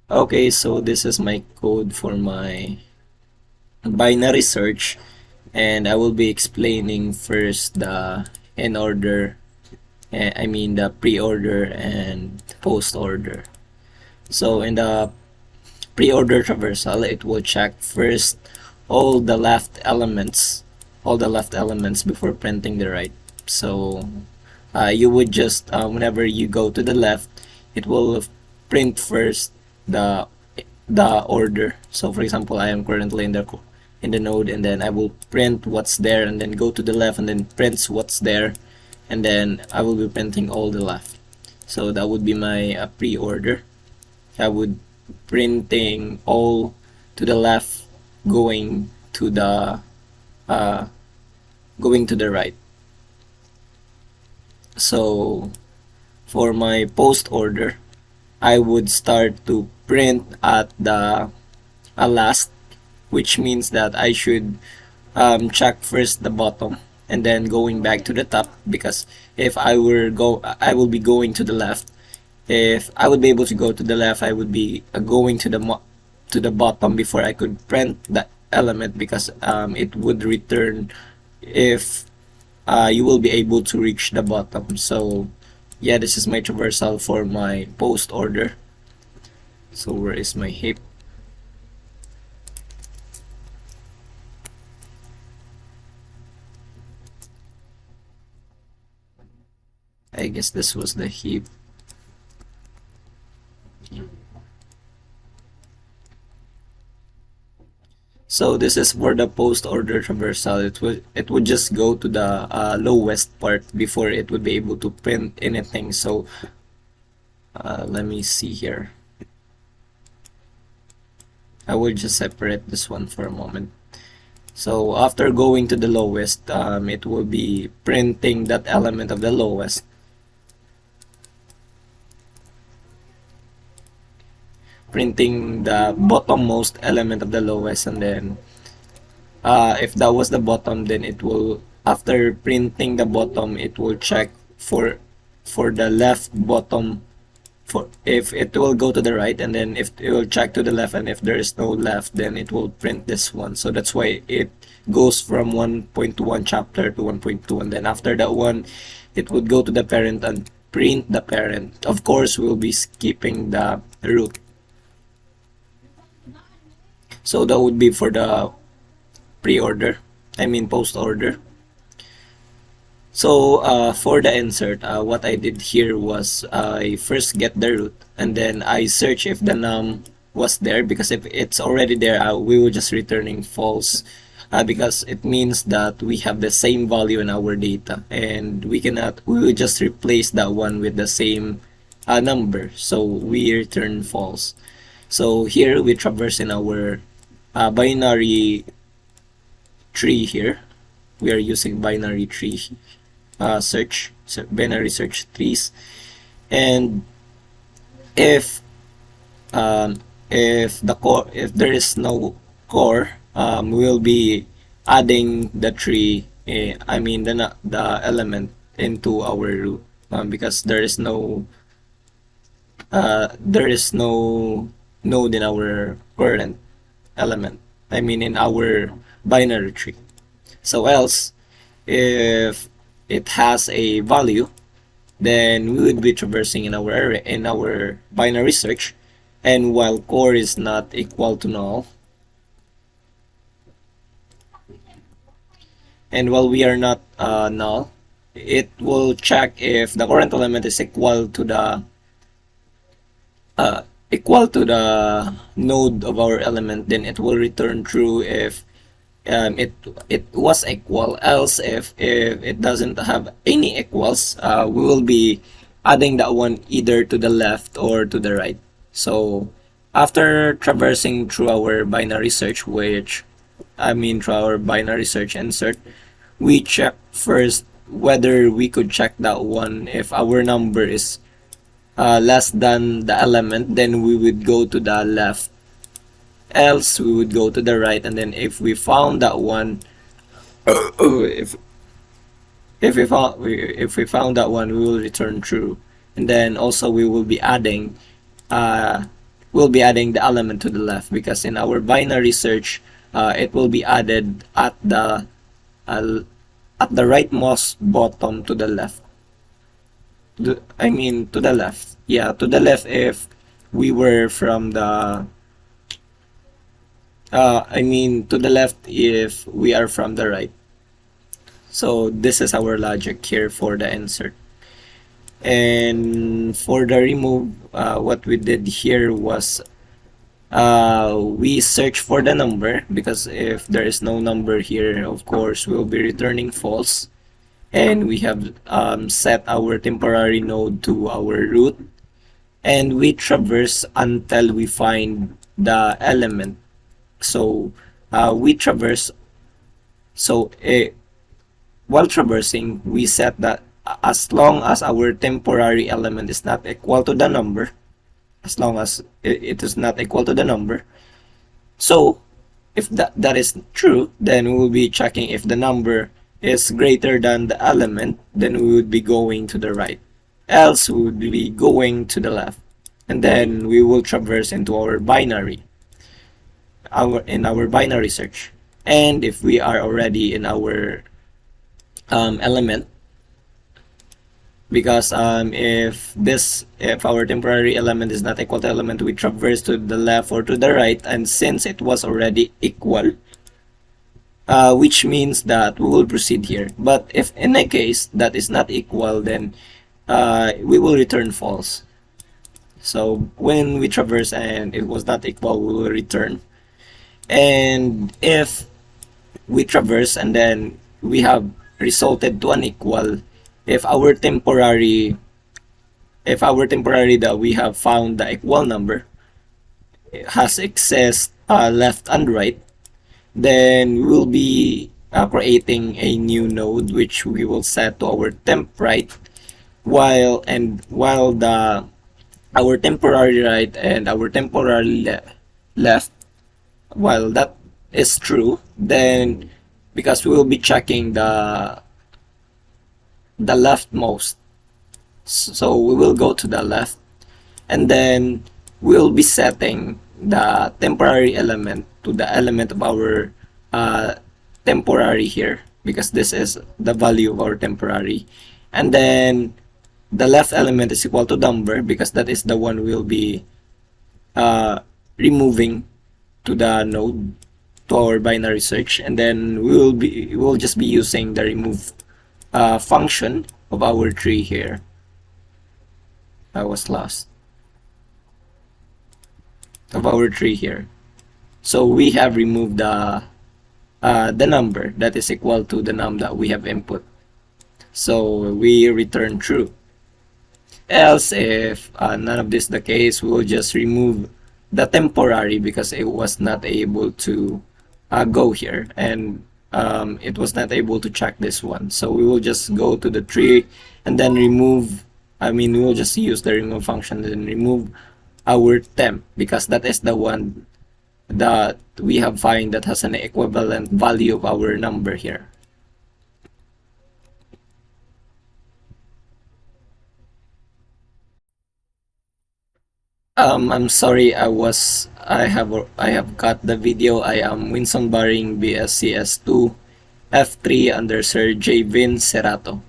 Okay, so this is my code for my binary search, and I will be explaining first the in order, I mean the pre-order and post-order. So in the pre-order traversal, it will check first all the left elements, all the left elements before printing the right. So you would just whenever you go to the left, it will print first the order. So for example, I am currently in the node, and then I will print what's there, and then go to the left and then prints what's there, and then I will be printing all the left. So that would be my pre-order. I would printing all to the left, going to the uh, right. So for my post order, I would start to print at the last, which means that I should check first the bottom and then going back to the top, because if I will be going to the left. If I would be able to go to the left, I would be going to the bottom before I could print the element, because it would return if you will be able to reach the bottom. So yeah, this is my traversal for my post order. So where is my heap? I guess this was the heap. So this is for the post order traversal. It would just go to the lowest part before it would be able to print anything. So let me see here. I will just separate this one for a moment. So after going to the lowest, it will be printing that element of the lowest. Printing the bottommost element of the lowest, and then if that was the bottom, then it will, after printing the bottom, it will check for the left bottom, for if it will go to the right, and then if it will check to the left, and if there is no left, then it will print this one. So that's why it goes from 1.1 chapter to 1.2, and then after that one, it would go to the parent and print the parent. Of course, we'll be skipping the root. So that would be for the pre-order, I mean post-order. So for the insert, what I did here was I first get the root, and then I search if the num was there, because if it's already there, we will just returning false, because it means that we have the same value in our data, and we will just replace that one with the same number, so we return false. So here we traverse in our binary tree here. We are using binary tree binary search trees, and if there is no core, we'll be adding the tree, I mean the element into our root, because there is no node in our current element, I mean in our binary tree. So else, if it has a value, then we would be traversing in our array, in our binary search, and while core is not equal to null, and while we are not null, it will check if the current element is equal to the node of our element, then it will return true if it was equal. Else, if it doesn't have any equals, we will be adding that one either to the left or to the right. So after traversing through our binary search, through our binary search insert, we check first whether we could check that one. If our number is less than the element, then we would go to the left, else we would go to the right, and then if we found that one, if we found that one, we will return true. and then also uh, we'll be adding the element to the left, because in our binary search, it will be added uh, at the rightmost bottom to the left. I mean, to the left. Yeah, to the left if we were from the. I mean, to the left if we are from the right. So this is our logic here for the insert. And for the remove, what we did here was we search for the number, because if there is no number here, of course, we'll be returning false. And we have set our temporary node to our root, and we traverse until we find the element. So we traverse. So while traversing, we set that as long as our temporary element is not equal to the number, as long as it is not equal to the number. So if that is true, then we will be checking if the number is greater than the element, then we would be going to the right. Else we would be going to the left. And then we will traverse into our binary, in our binary search. And if we are already in our element, because if our temporary element is not equal to element, we traverse to the left or to the right, and since it was already equal, which means that we will proceed here. But if in a case that is not equal, then we will return false. So when we traverse and it was not equal, we will return. And if we traverse and then we have resulted to unequal, if our temporary that we have found the equal number has excess left and right, then we will be creating a new node which we will set to our temp right, while our temporary right and our temporary left, while that is true, then because we will be checking the leftmost, so we will go to the left, and then we'll be setting the temporary element to the element of our temporary here, because this is the value of our temporary, and then the left element is equal to number, because that is the one we'll be removing to the node, to our binary search, and then we'll just be using the remove function of our tree here. I was lost. Of our tree here. So we have removed the number that is equal to the num that we have input. So we return true. Else, if none of this is the case, we will just remove the temporary, because it was not able to go here, and it was not able to check this one. So we will just go to the tree and then remove, we will just use the remove function and remove our temp, because that is the one that we have find that has an equivalent value of our number here. I'm sorry, I have cut the video. I am Winson Baring, BSCS2 F3 under Sir J. Vin Cerato.